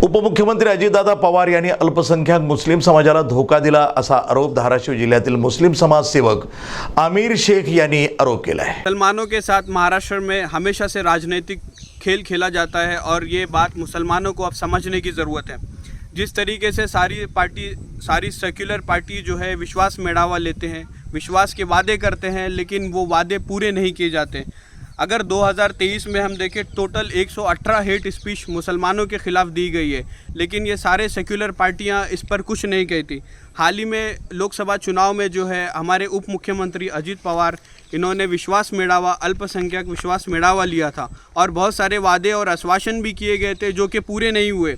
उपमुख्यमंत्री अजितदादा पवार यांनी अल्पसंख्याक मुस्लिम समाजाला धोका दिला असा आरोप धाराशिव जिल्ह्यातील मुस्लिम समाजसेवक आमिर शेख यांनी आरोप केला है। मुसलमानों के साथ महाराष्ट्र में हमेशा से राजनीतिक खेल खेला जाता है और ये बात मुसलमानों को अब समझने की ज़रूरत है। जिस तरीके से सारी सेक्युलर पार्टी जो है विश्वास में बढ़ावा लेते हैं, विश्वास के वादे करते हैं, लेकिन वो वादे पूरे नहीं किए जाते। अगर 2023 में हम देखें टोटल 118 हेट स्पीच मुसलमानों के ख़िलाफ़ दी गई है, लेकिन ये सारे सेक्युलर पार्टियां इस पर कुछ नहीं कहती। हाल ही में लोकसभा चुनाव में जो है हमारे उप मुख्यमंत्री अजित पवार इन्होंने विश्वास मेड़ावा अल्पसंख्यक विश्वास मेड़ावा लिया था और बहुत सारे वादे और आश्वासन भी किए गए थे जो कि पूरे नहीं हुए।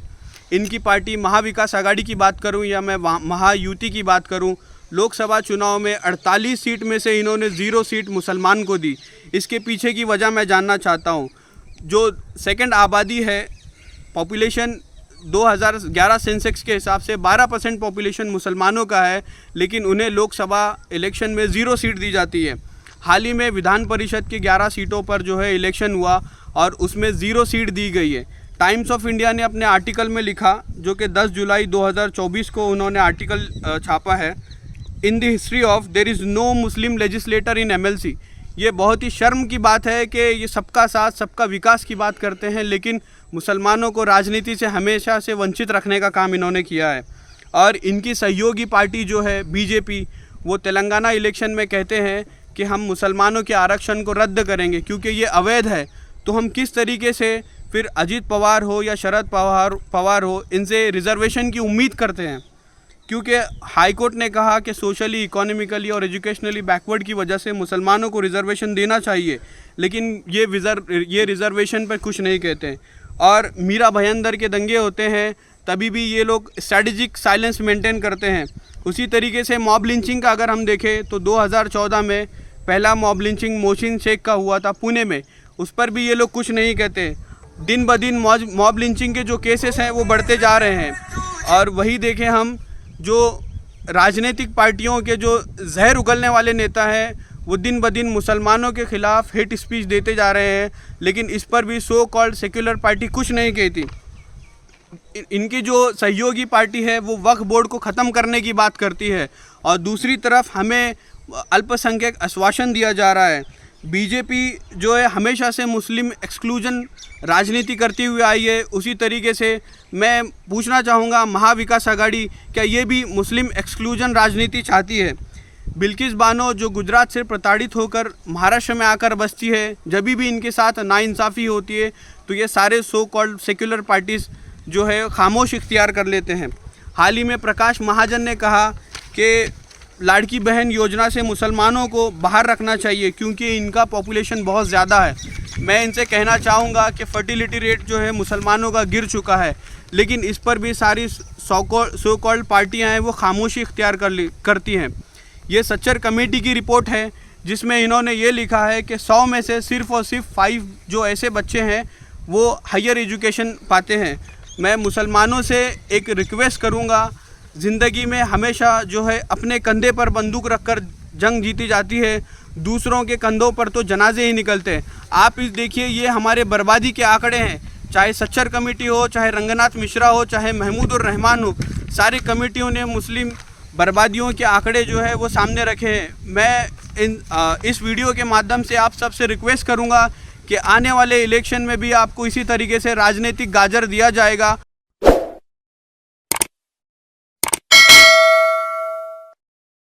इनकी पार्टी महाविकास आघाड़ी की बात करूं या मैं महायुति की बात करूं, लोकसभा चुनाव में 48 सीट में से इन्होंने 0 सीट मुसलमान को दी। इसके पीछे की वजह मैं जानना चाहता हूं। जो सेकंड आबादी है, पॉपुलेशन 2011 सेंसेक्स के हिसाब से 12% पॉपुलेशन मुसलमानों का है, लेकिन उन्हें लोकसभा इलेक्शन में 0 सीट दी जाती है। हाल ही में विधान परिषद के 11 सीटों पर जो है इलेक्शन हुआ और उसमें 0 सीट दी गई है। टाइम्स ऑफ इंडिया ने अपने आर्टिकल में लिखा, जो कि 10 जुलाई 2024 को उन्होंने आर्टिकल छापा है, in the history of there is no Muslim legislator in MLC। ये बहुत ही शर्म की बात है कि ये सबका साथ सबका विकास की बात करते हैं, लेकिन मुसलमानों को राजनीति से हमेशा से वंचित रखने का काम इन्होंने किया है। और इनकी सहयोगी पार्टी जो है BJP, वो तेलंगाना इलेक्शन में कहते हैं कि हम मुसलमानों के आरक्षण को रद्द करेंगे क्योंकि ये अवैध है। तो हम किस तरीके से फिर अजित पवार हो या शरद पवार हो, इनसे रिजर्वेशन की उम्मीद करते हैं? क्योंकि हाई कोर्ट ने कहा कि सोशली, इकोनॉमिकली और एजुकेशनली बैकवर्ड की वजह से मुसलमानों को रिजर्वेशन देना चाहिए, लेकिन ये रिजर्वेशन पर कुछ नहीं कहते हैं। और मीरा भयंदर के दंगे होते हैं तभी भी ये लोग स्ट्रैटेजिक साइलेंस मेंटेन करते हैं। उसी तरीके से मॉब लिंचिंग का अगर हम देखें तो 2014 में पहला मॉब लिंचिंग मोहसिन शेख का हुआ था पुणे में, उस पर भी ये लोग कुछ नहीं कहते। दिन ब दिन मॉब लिंचिंग के जो केसेस हैं वो बढ़ते जा रहे हैं। और वही देखें हम, जो राजनीतिक पार्टियों के जो जहर उगलने वाले नेता हैं वो दिन ब दिन मुसलमानों के ख़िलाफ़ हेट स्पीच देते जा रहे हैं, लेकिन इस पर भी सो कॉल्ड सेक्युलर पार्टी कुछ नहीं कहती। इनकी जो सहयोगी पार्टी है वो वक्फ बोर्ड को ख़त्म करने की बात करती है और दूसरी तरफ हमें अल्पसंख्यक आश्वासन दिया जा रहा है। BJP जो है हमेशा से मुस्लिम एक्सक्लूजन राजनीति करती हुई आई है। उसी तरीके से मैं पूछना चाहूँगा, महाविकास आघाड़ी क्या ये भी मुस्लिम एक्सक्लूजन राजनीति चाहती है? बिल्किस बानो जो गुजरात से प्रताड़ित होकर महाराष्ट्र में आकर बसती है, जब भी इनके साथ नाइंसाफ़ी होती है तो ये सारे सो कॉल्ड सेक्युलर पार्टीज़ जो है खामोश इख्तियार कर लेते हैं। हाल ही में प्रकाश महाजन ने कहा कि लाड़की बहन योजना से मुसलमानों को बाहर रखना चाहिए क्योंकि इनका पॉपुलेशन बहुत ज़्यादा है। मैं इनसे कहना चाहूँगा कि फर्टिलिटी रेट जो है मुसलमानों का गिर चुका है, लेकिन इस पर भी सारी सो कॉल्ड पार्टियाँ हैं वो खामोशी इख्तियार करती हैं। ये सच्चर कमेटी की रिपोर्ट है जिसमें इन्होंने ये लिखा है कि 100 में से सिर्फ़ और सिर्फ 5 जो ऐसे बच्चे हैं वो हायर एजुकेशन पाते हैं। मैं मुसलमानों से एक रिक्वेस्ट करूँगा, ज़िंदगी में हमेशा जो है अपने कंधे पर बंदूक रखकर जंग जीती जाती है, दूसरों के कंधों पर तो जनाजे ही निकलते हैं। आप इस देखिए, ये हमारे बर्बादी के आंकड़े हैं, चाहे सच्चर कमेटी हो, चाहे रंगनाथ मिश्रा हो, चाहे महमूदुर रहमान हो, सारी कमेटियों ने मुस्लिम बर्बादियों के आंकड़े जो है वो सामने रखे हैं। मैं इस वीडियो के माध्यम से आप सबसे रिक्वेस्ट करूँगा कि आने वाले इलेक्शन में भी आपको इसी तरीके से राजनीतिक गाजर दिया जाएगा।